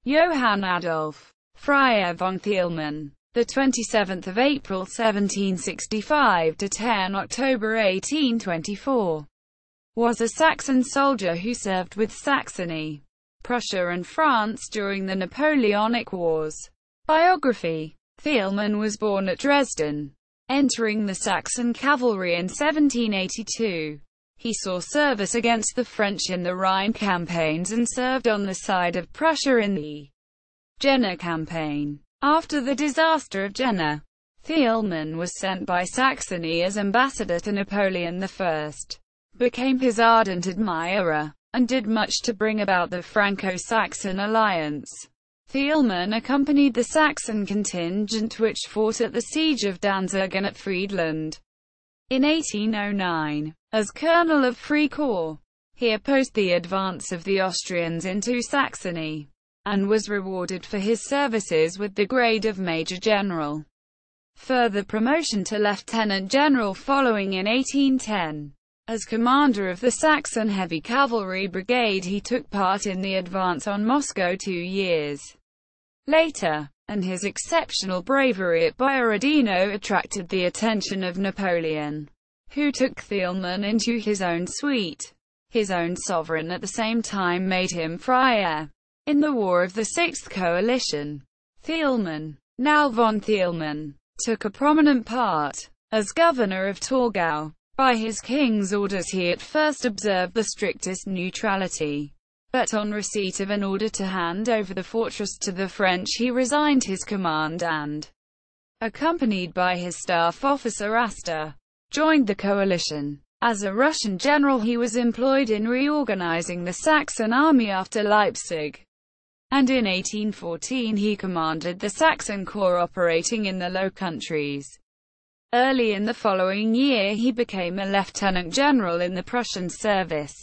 Johann Adolf, Freiherr von Thielmann, the 27th of April 1765 to 10 October 1824, was a Saxon soldier who served with Saxony, Prussia and France during the Napoleonic Wars. Biography: Thielmann was born at Dresden, entering the Saxon cavalry in 1782. He saw service against the French in the Rhine campaigns and served on the side of Prussia in the Jena campaign. After the disaster of Jena, Thielmann was sent by Saxony as ambassador to Napoleon I, became his ardent admirer, and did much to bring about the Franco-Saxon alliance. Thielmann accompanied the Saxon contingent which fought at the siege of Danzig and at Friedland. In 1809, as colonel of Free Corps, he opposed the advance of the Austrians into Saxony, and was rewarded for his services with the grade of Major General. Further promotion to Lieutenant General following in 1810. As commander of the Saxon Heavy Cavalry Brigade he took part in the advance on Moscow 2 years later, and his exceptional bravery at Borodino attracted the attention of Napoleon, who took Thielmann into his own suite. His own sovereign at the same time made him Freiherr. In the War of the Sixth Coalition, Thielmann, now von Thielmann, took a prominent part. As governor of Torgau, by his king's orders he at first observed the strictest neutrality, but on receipt of an order to hand over the fortress to the French he resigned his command and, accompanied by his staff officer Astor, joined the coalition. As a Russian general he was employed in reorganizing the Saxon army after Leipzig, and in 1814 he commanded the Saxon Corps operating in the Low Countries. Early in the following year he became a lieutenant general in the Prussian service,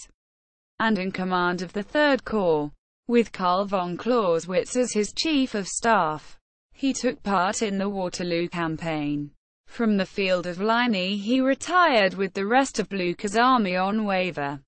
and in command of the Third Corps, with Karl von Clausewitz as his chief of staff. He took part in the Waterloo campaign. From the field of Ligny he retired with the rest of Blucher's army on waiver,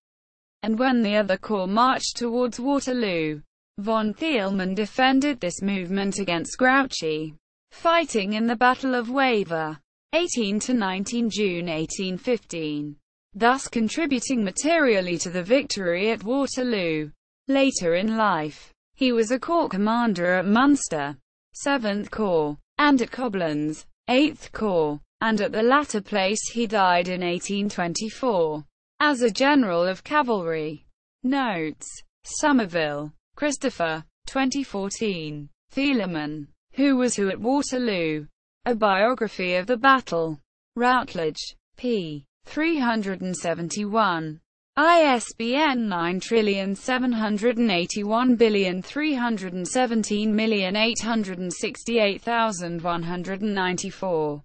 and when the other corps marched towards Waterloo, von Thielmann defended this movement against Grouchy, fighting in the Battle of Wavre, 18–19 June 1815, thus contributing materially to the victory at Waterloo. Later in life, he was a corps commander at Munster, 7th Corps, and at Koblenz, 8th Corps, and at the latter place he died in 1824. As a general of cavalry. Notes: Somerville, Christopher, 2014. Thielmann, Who Was Who at Waterloo? A Biography of the Battle. Routledge, p. 371. ISBN 9781317868194.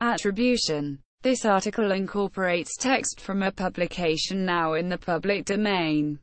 Attribution. This article incorporates text from a publication now in the public domain.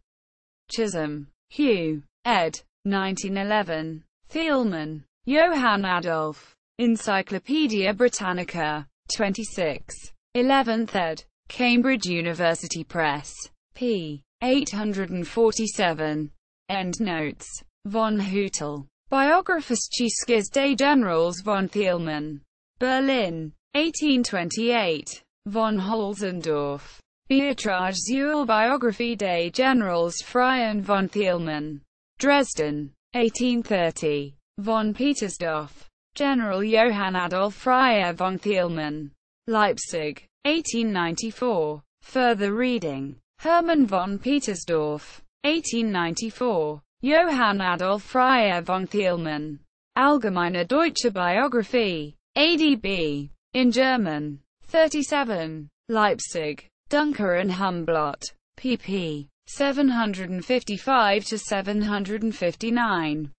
Chisholm, Hugh, ed. 1911. Thielmann, Johann Adolf. Encyclopædia Britannica. 26. 11th ed. Cambridge University Press. p. 847. Endnotes. Von Hüttel. Biographisches des Generals von Thielmann. Berlin. 1828. Von Holzendorf. Beatrage Zuel Biographie des Generals Freiherr von Thielmann. Dresden. 1830. Von Petersdorf. General Johann Adolf Freiherr von Thielmann. Leipzig. 1894. Further reading. Hermann von Petersdorf. 1894. Johann Adolf Freiherr von Thielmann. Allgemeine Deutsche Biographie. ADB. In German. 37. Leipzig. Dunker and Humblot. pp. 755–759.